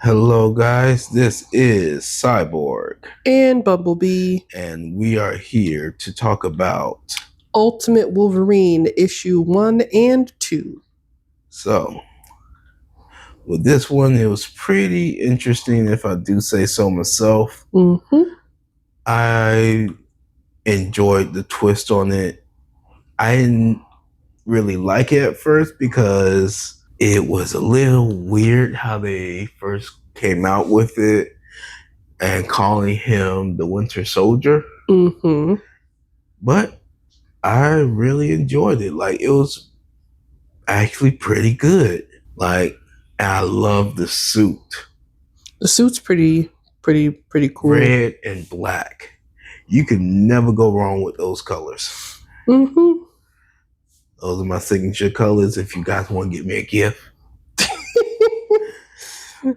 Hello, guys. This is Cyborg, And Bumblebee. and we are here to talk about. Ultimate Wolverine, issue 1 and 2. So, with this one, it was pretty interesting, if I do say so myself. I enjoyed the twist on it. I didn't really like it at first because it was a little weird how they first came out with it and calling him the Winter Soldier. But I really enjoyed it. Like, it was actually pretty good. Like, I love the suit. The suit's pretty cool. Red and black. You can never go wrong with those colors. Those are my signature colors. If you guys want to get me a gift.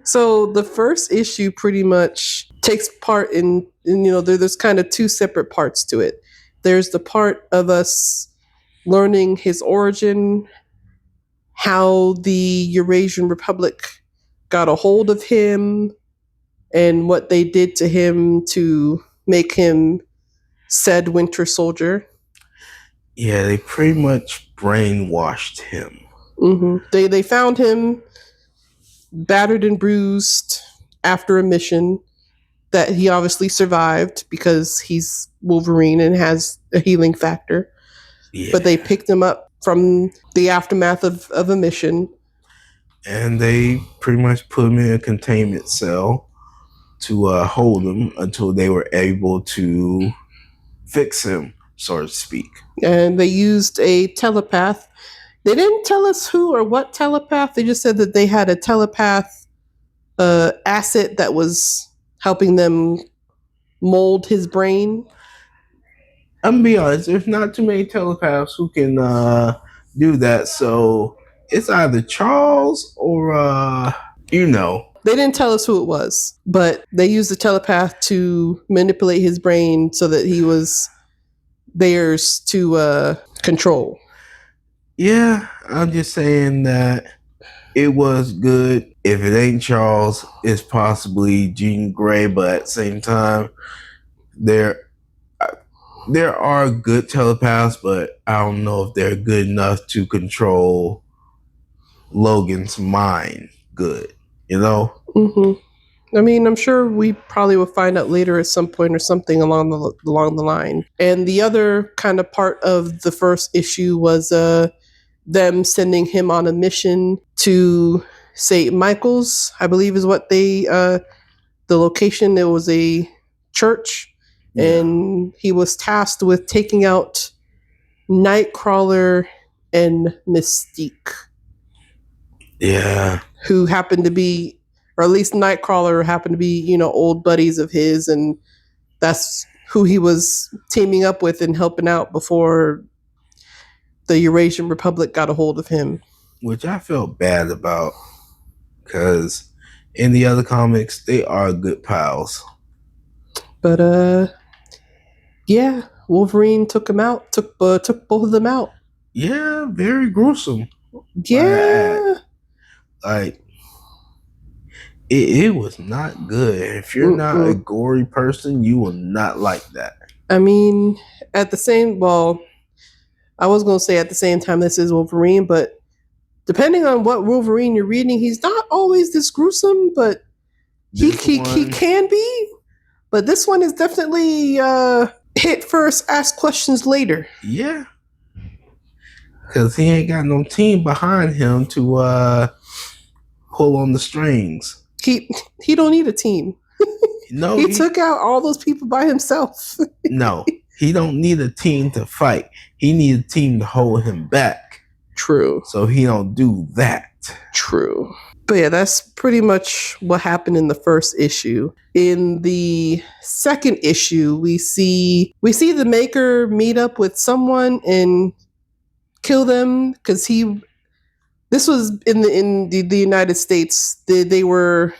So the first issue pretty much takes part in there's kind of two separate parts to it. There's the part of us learning his origin, how the Eurasian Republic got a hold of him, and what they did to him to make him said Winter Soldier. Yeah, they pretty much brainwashed him. They found him battered and bruised after a mission that he obviously survived because he's Wolverine and has a healing factor. Yeah. But they picked him up from the aftermath of a mission. And they pretty much put him in a containment cell to hold him until they were able to fix him, so to speak. And they used a telepath. They didn't tell us who or what telepath. They just said that they had a telepath asset that was helping them mold his brain. I'm gonna be honest, there's not too many telepaths who can do that. So it's either Charles or They didn't tell us who it was, but they used the telepath to manipulate his brain so that he was theirs to control. Yeah, I'm just saying that it was good. If it ain't Charles, it's possibly Jean Grey, but at the same time, there are good telepaths, but I don't know if they're good enough to control Logan's mind good, I mean, I'm sure we probably will find out later at some point or something along the line. And the other kind of part of the first issue was them sending him on a mission to St. Michael's, I believe is what the location. It was a church, and he was tasked with taking out Nightcrawler and Mystique. Yeah. Who happened to be, or at least Nightcrawler happened to be, old buddies of his, and that's who he was teaming up with and helping out before the Eurasian Republic got a hold of him. Which I felt bad about, because in the other comics, they are good pals. But, yeah, Wolverine took him out, took both of them out. Yeah, very gruesome. Yeah. Like, it was not good. If you're not a gory person, you will not like that. I mean, I was going to say at the same time this is Wolverine, but depending on what Wolverine you're reading, he's not always this gruesome, but he can be. But this one is definitely hit first, ask questions later. Yeah. Because he ain't got no team behind him to pull on the strings. He don't need a team. No, he took out all those people by himself. No, he don't need a team to fight. He needs a team to hold him back. True. So he don't do that. True. But yeah, that's pretty much what happened in the first issue. In the second issue, we see the Maker meet up with someone and kill them because this was in the United States. They were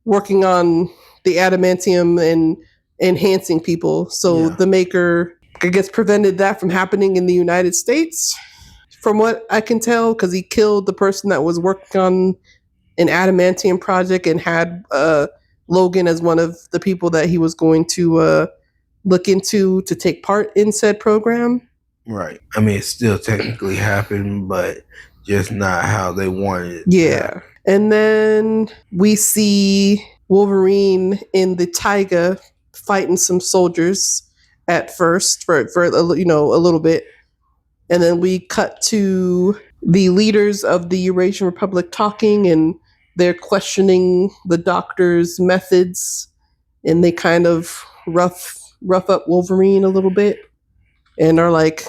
working on the adamantium and enhancing people. So the Maker, I guess, prevented that from happening in the United States, from what I can tell, because he killed the person that was working on an adamantium project and had Logan as one of the people that he was going to look into to take part in said program. Right. I mean, it still technically happened, but just not how they wanted it. Yeah. And then we see Wolverine in the taiga fighting some soldiers at first for a little bit. And then we cut to the leaders of the Eurasian Republic talking, and they're questioning the doctor's methods, and they kind of rough up Wolverine a little bit and are like,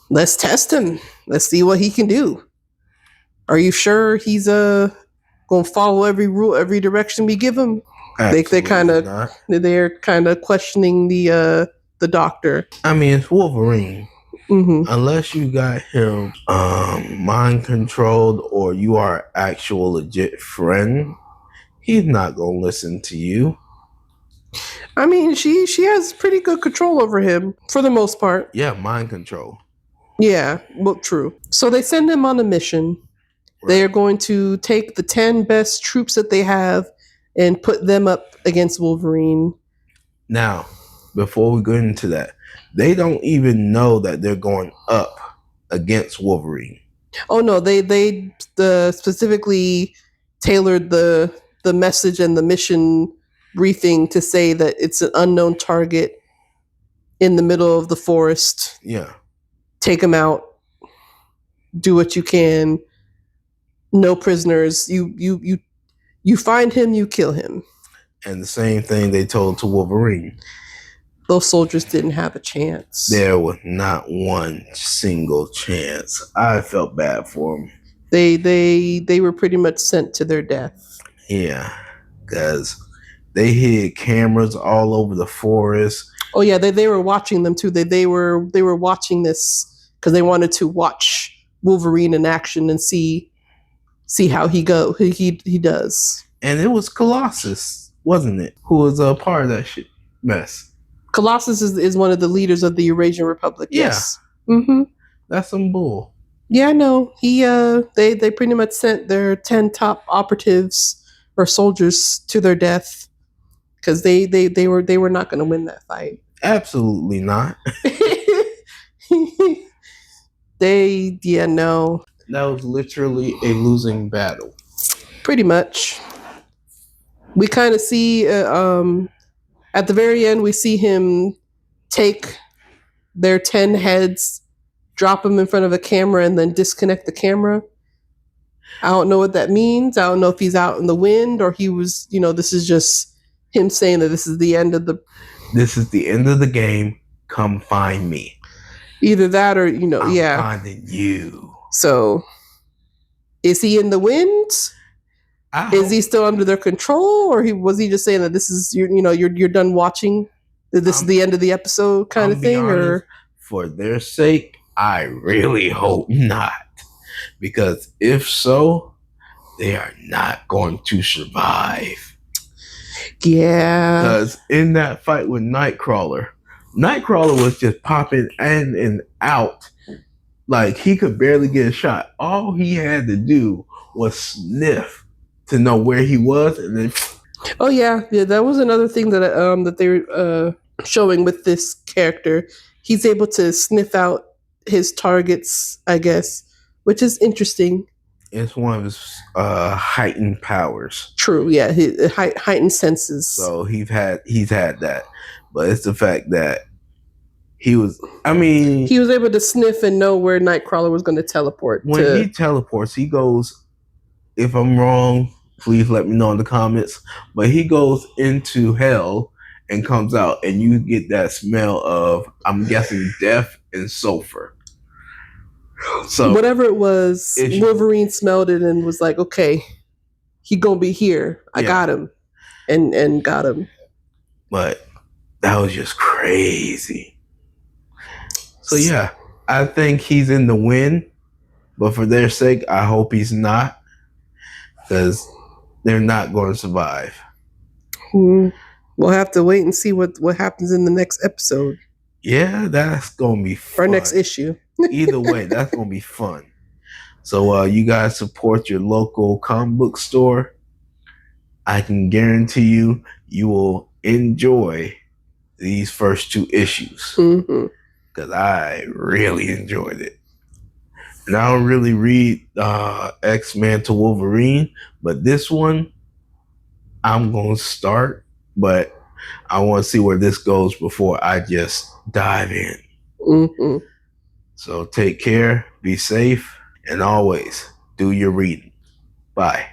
let's test him. Let's see what he can do. Are you sure he's gonna follow every rule, every direction we give him? They're kind of questioning the doctor. I mean, it's Wolverine. Mm-hmm. Unless you got him mind controlled or you are actual legit friend, he's not gonna listen to you. I mean, she has pretty good control over him for the most part. Yeah, mind control. Yeah, well, true. So they send him on a mission. Right. They are going to take the 10 best troops that they have and put them up against Wolverine. Now, before we go into that, they don't even know that they're going up against Wolverine. Oh no, they specifically tailored the message and the mission briefing to say that it's an unknown target in the middle of the forest. Yeah. Take him out. Do what you can. No prisoners. You find him, you kill him. And the same thing they told to Wolverine. Those soldiers didn't have a chance. There was not one single chance. I felt bad for them. They were pretty much sent to their death. Yeah, because they hid cameras all over the forest. Oh yeah, they were watching them too. They were watching this because they wanted to watch Wolverine in action and see how he does. And it was Colossus, wasn't it? Who was a part of that shit mess. Colossus is one of the leaders of the Eurasian Republic. Yeah. Yes. Mm-hmm. That's some bull. Yeah, no. He they pretty much sent their 10 top operatives or soldiers to their death because they were not going to win that fight. Absolutely not. No. That was literally a losing battle. Pretty much. We kind of see at the very end, we see him take their 10 heads, drop them in front of a camera, and then disconnect the camera. I don't know what that means. I don't know if he's out in the wind or he was, this is just him saying that this is the end of the game. Come find me. Either that or, I'm finding you. So, is he in the wind? Is he still under their control, or was he just saying that this is you're done watching? That this is the end of the episode, kind of thing, honest, or for their sake, I really hope not, because if so, they are not going to survive. Yeah, because in that fight with Nightcrawler was just popping in and out. Like, he could barely get a shot. All he had to do was sniff to know where he was, and then. Oh yeah, that was another thing that they were showing with this character. He's able to sniff out his targets, I guess, which is interesting. It's one of his heightened powers. True, yeah, his heightened senses. So he's had that, but it's the fact that he was able to sniff and know where Nightcrawler was going to teleport. When he teleports, he goes, if I'm wrong, please let me know in the comments, but he goes into hell and comes out, and you get that smell of, I'm guessing, death and sulfur. So whatever it was, Wolverine smelled it and was like, okay, he gonna be here. I got him. And got him. But that was just crazy. So yeah, I think he's in the win, but for their sake, I hope he's not, because they're not going to survive. We'll have to wait and see what happens in the next episode. Yeah, that's going to be fun. Or next issue. Either way, that's going to be fun. So you guys support your local comic book store. I can guarantee you will enjoy these first 2 issues because I really enjoyed it. And I don't really read X-Men to Wolverine, but this one I'm going to start, but I want to see where this goes before I just dive in. So take care, be safe, and always do your reading. Bye.